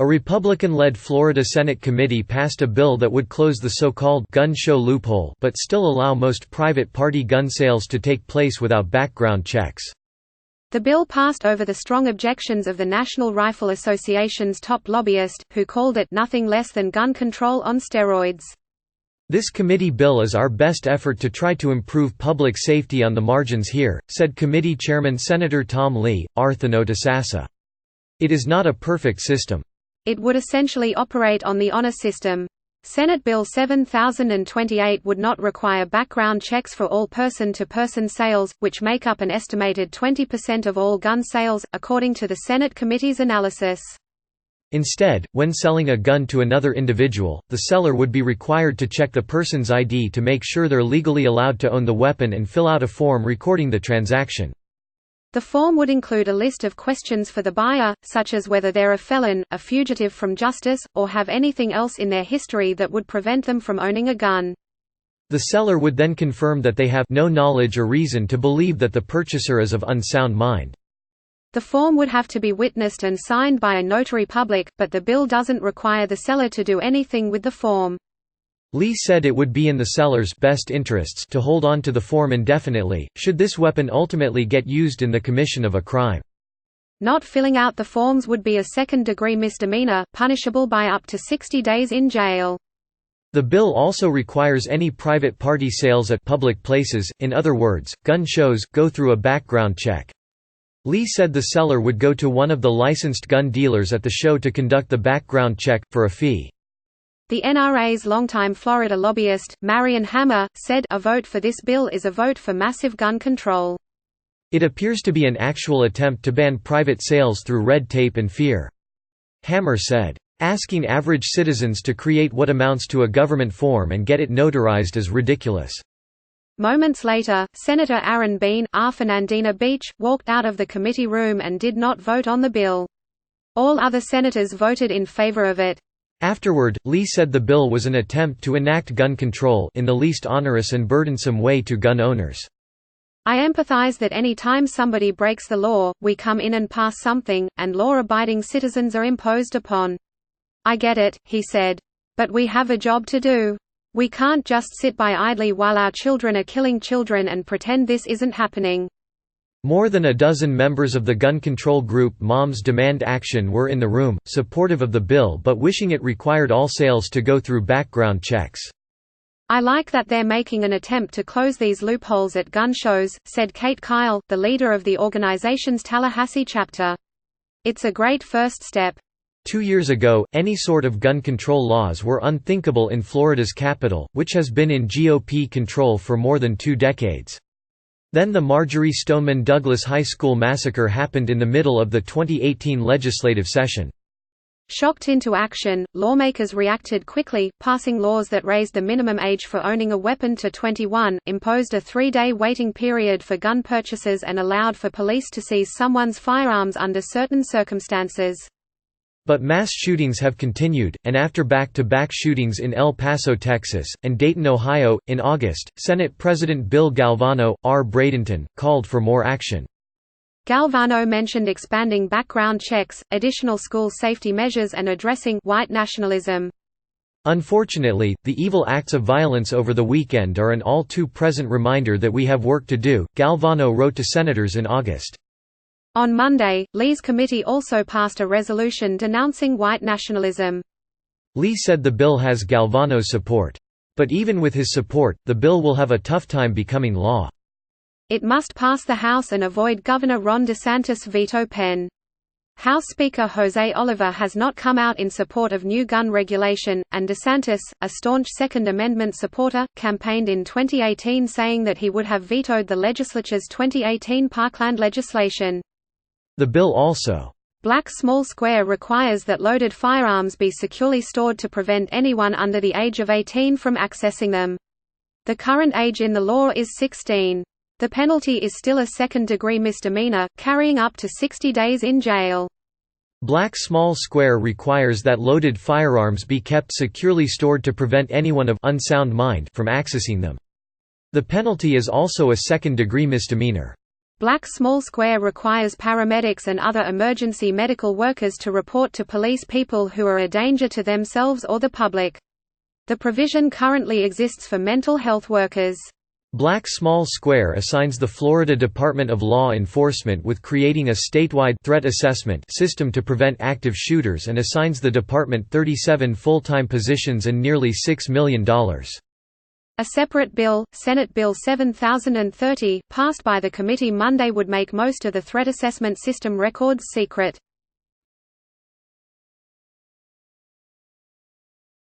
A Republican-led Florida Senate committee passed a bill that would close the so-called gun show loophole but still allow most private party gun sales to take place without background checks. The bill passed over the strong objections of the National Rifle Association's top lobbyist, who called it nothing less than gun control on steroids. "This committee bill is our best effort to try to improve public safety on the margins here," said committee chairman Senator Tom Lee, Arthanotasasa. "It is not a perfect system. It would essentially operate on the honor system. Senate Bill 7028 would not require background checks for all person-to-person sales, which make up an estimated 20% of all gun sales, according to the Senate committee's analysis. Instead, when selling a gun to another individual, the seller would be required to check the person's ID to make sure they're legally allowed to own the weapon and fill out a form recording the transaction. The form would include a list of questions for the buyer, such as whether they're a felon, a fugitive from justice, or have anything else in their history that would prevent them from owning a gun. The seller would then confirm that they have no knowledge or reason to believe that the purchaser is of unsound mind. The form would have to be witnessed and signed by a notary public, but the bill doesn't require the seller to do anything with the form. Lee said it would be in the seller's best interests to hold on to the form indefinitely, should this weapon ultimately get used in the commission of a crime. Not filling out the forms would be a second-degree misdemeanor, punishable by up to 60 days in jail. The bill also requires any private party sales at public places, in other words, gun shows, go through a background check. Lee said the seller would go to one of the licensed gun dealers at the show to conduct the background check, for a fee. The NRA's longtime Florida lobbyist, Marion Hammer, said, "A vote for this bill is a vote for massive gun control. It appears to be an actual attempt to ban private sales through red tape and fear." Hammer said, "Asking average citizens to create what amounts to a government form and get it notarized is ridiculous." Moments later, Senator Aaron Bean, R. Fernandina Beach, walked out of the committee room and did not vote on the bill. All other senators voted in favor of it. Afterward, Lee said the bill was an attempt to enact gun control in the least onerous and burdensome way to gun owners. "I empathize that any time somebody breaks the law, we come in and pass something, and law-abiding citizens are imposed upon. I get it," he said. "But we have a job to do. We can't just sit by idly while our children are killing children and pretend this isn't happening." More than a dozen members of the gun control group Moms Demand Action were in the room, supportive of the bill but wishing it required all sales to go through background checks. "I like that they're making an attempt to close these loopholes at gun shows," said Kate Kyle, the leader of the organization's Tallahassee chapter. "It's a great first step." 2 years ago, any sort of gun control laws were unthinkable in Florida's capital, which has been in GOP control for more than 2 decades. Then the Marjory Stoneman Douglas High School massacre happened in the middle of the 2018 legislative session. Shocked into action, lawmakers reacted quickly, passing laws that raised the minimum age for owning a weapon to 21, imposed a 3-day waiting period for gun purchases and allowed for police to seize someone's firearms under certain circumstances. But mass shootings have continued, and after back-to-back shootings in El Paso, Texas, and Dayton, Ohio, in August, Senate President Bill Galvano, R. Bradenton, called for more action. Galvano mentioned expanding background checks, additional school safety measures and addressing white nationalism. "Unfortunately, the evil acts of violence over the weekend are an all-too-present reminder that we have work to do," Galvano wrote to senators in August. On Monday, Lee's committee also passed a resolution denouncing white nationalism. Lee said the bill has Galvano's support. But even with his support, the bill will have a tough time becoming law. It must pass the House and avoid Governor Ron DeSantis' veto pen. House Speaker Jose Oliva has not come out in support of new gun regulation, and DeSantis, a staunch Second Amendment supporter, campaigned in 2018 saying that he would have vetoed the legislature's 2018 Parkland legislation. The bill also Black small square requires that loaded firearms be securely stored to prevent anyone under the age of 18 from accessing them. The current age in the law is 16. The penalty is still a second-degree misdemeanor, carrying up to 60 days in jail. Black small square requires that loaded firearms be kept securely stored to prevent anyone of unsound mind from accessing them. The penalty is also a second-degree misdemeanor. Black small square requires paramedics and other emergency medical workers to report to police people who are a danger to themselves or the public. The provision currently exists for mental health workers. Black small square assigns the Florida Department of Law Enforcement with creating a statewide threat assessment system to prevent active shooters and assigns the department 37 full-time positions and nearly $6 million. A separate bill, Senate Bill 7030, passed by the committee Monday would make most of the threat assessment system records secret.